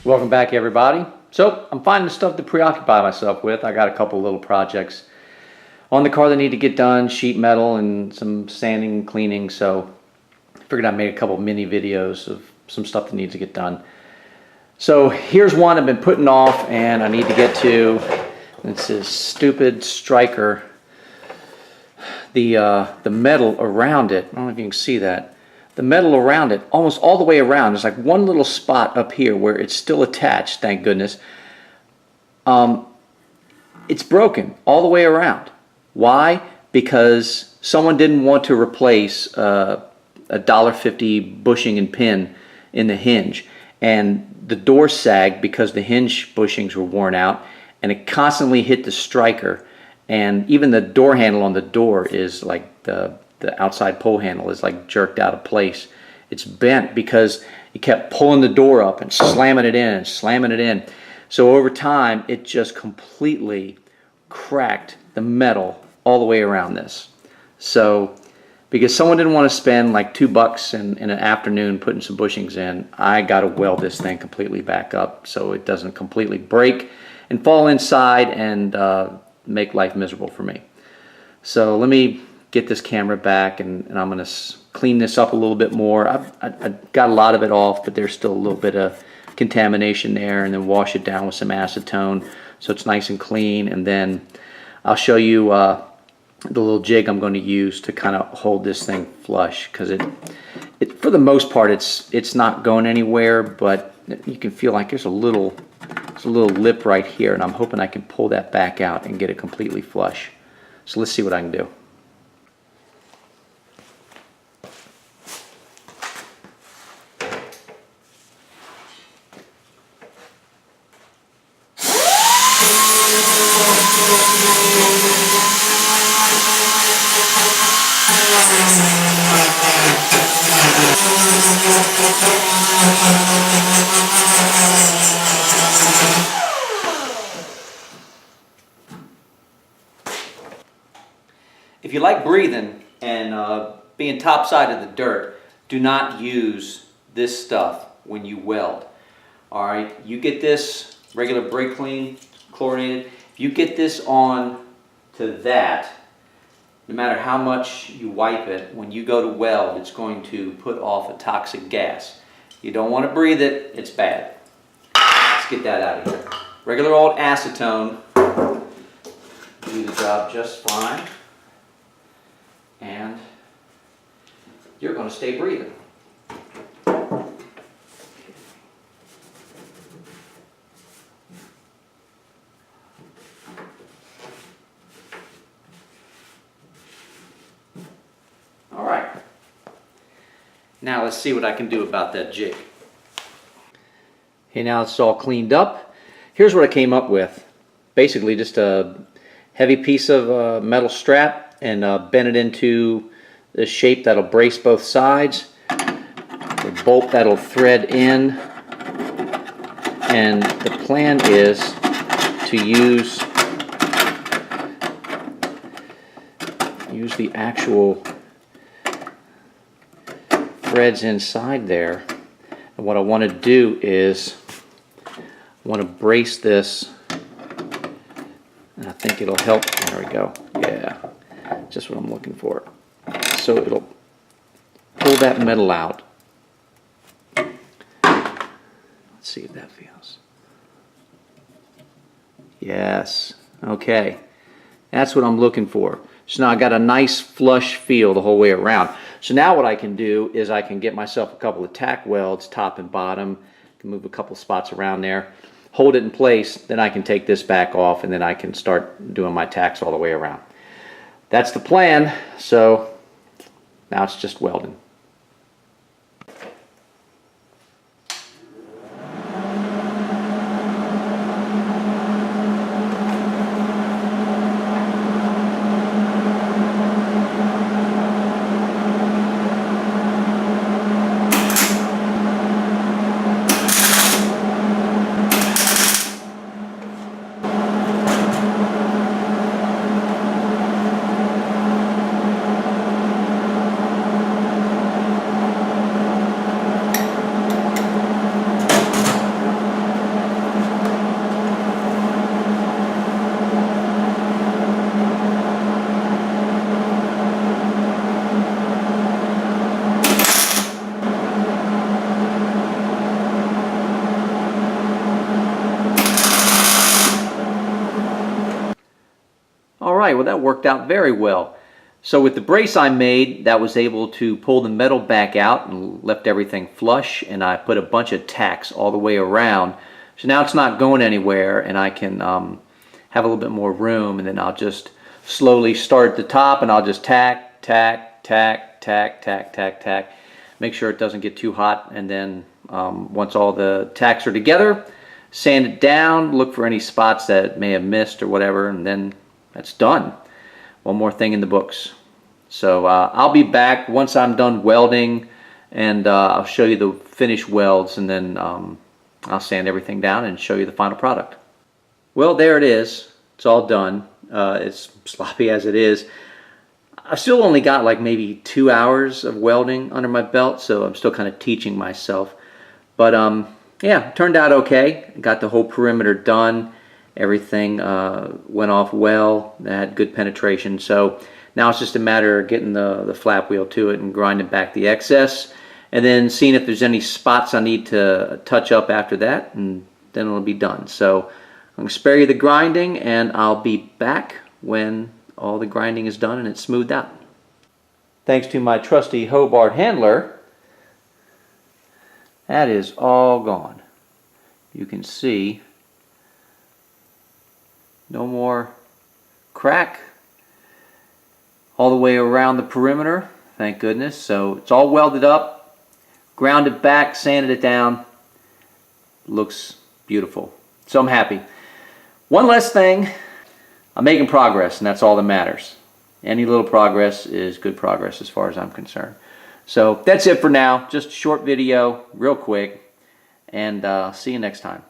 Welcome back, everybody. So I'm finding stuff to preoccupy myself with. I got a couple little projects on the car that need to get done, sheet metal and some sanding and cleaning. So I figured I'd make a couple mini videos of some stuff that needs to get done. So here's one I've been putting off and I need to get to. It's this stupid striker. The metal around it, I don't know if you can see that. The metal around it, almost all the way around, there's like one little spot up here where it's still attached, thank goodness. It's broken all the way around. Why? Because someone didn't want to replace a $1.50 bushing and pin in the hinge. And the door sagged because the hinge bushings were worn out, and it constantly hit the striker. And even the door handle on the door is like the outside pull handle is like jerked out of place. It's bent because he kept pulling the door up and slamming it in and slamming it in. So over time, it just completely cracked the metal all the way around this. So because someone didn't want to spend like $2 in an afternoon putting some bushings in, I got to weld this thing completely back up so it doesn't completely break and fall inside and make life miserable for me. So let me get this camera back and I'm going to clean this up a little bit more. I've got a lot of it off, but there's still a little bit of contamination there, and then wash it down with some acetone so it's nice and clean. And then I'll show you the little jig I'm going to use to kind of hold this thing flush, because it for the most part it's not going anywhere, but you can feel like there's a little lip right here, and I'm hoping I can pull that back out and get it completely flush. So let's see what I can do. If you like breathing and being topside of the dirt, do not use this stuff when you weld. All right, you get this regular brake clean, chlorinated. If you get this on to that, no matter how much you wipe it, when you go to weld, it's going to put off a toxic gas. You don't want to breathe it, it's bad. Let's get that out of here. Regular old acetone do the job just fine. And you're going to stay breathing. All right. Now let's see what I can do about that jig. Okay, now it's all cleaned up. Here's what I came up with. Basically just a heavy piece of metal strap, and bend it into the shape that'll brace both sides. The bolt that'll thread in. And the plan is to use the actual threads inside there. And what I want to do is I want to brace this, and I think it'll help. There we go. Yeah. Just what I'm looking for. So it'll pull that metal out. Let's see if that feels. Yes. Okay. That's what I'm looking for. So now I got a nice flush feel the whole way around. So now what I can do is I can get myself a couple of tack welds, top and bottom. I can move a couple spots around there. Hold it in place. Then I can take this back off, and then I can start doing my tacks all the way around. That's the plan, so now it's just welding. right, well that worked out very well. So with the brace I made, that was able to pull the metal back out and left everything flush, and I put a bunch of tacks all the way around. So now it's not going anywhere, and I can have a little bit more room, and then I'll just slowly start at the top, and I'll just tack, tack, tack, tack, tack, tack, tack. Make sure it doesn't get too hot, and then once all the tacks are together, sand it down, look for any spots that may have missed or whatever, and then that's done. One more thing in the books. So I'll be back once I'm done welding, and I'll show you the finished welds, and then I'll sand everything down and show you the final product. Well, there it is. It's all done. It's sloppy as it is. I've still only got like maybe 2 hours of welding under my belt, so I'm still kind of teaching myself. But yeah, turned out okay. Got the whole perimeter done. Everything went off well. It had good penetration. So now it's just a matter of getting the flap wheel to it and grinding back the excess, and then seeing if there's any spots I need to touch up after that, and then it'll be done. So I'm going to spare you the grinding, and I'll be back when all the grinding is done and it's smoothed out. Thanks to my trusty Hobart handler, that is all gone. You can see no more crack all the way around the perimeter, thank goodness. So it's all welded up, grounded back, sanded it down. Looks beautiful. So I'm happy. One less thing, I'm making progress, and that's all that matters. Any little progress is good progress as far as I'm concerned. So that's it for now. Just a short video, real quick, and see you next time.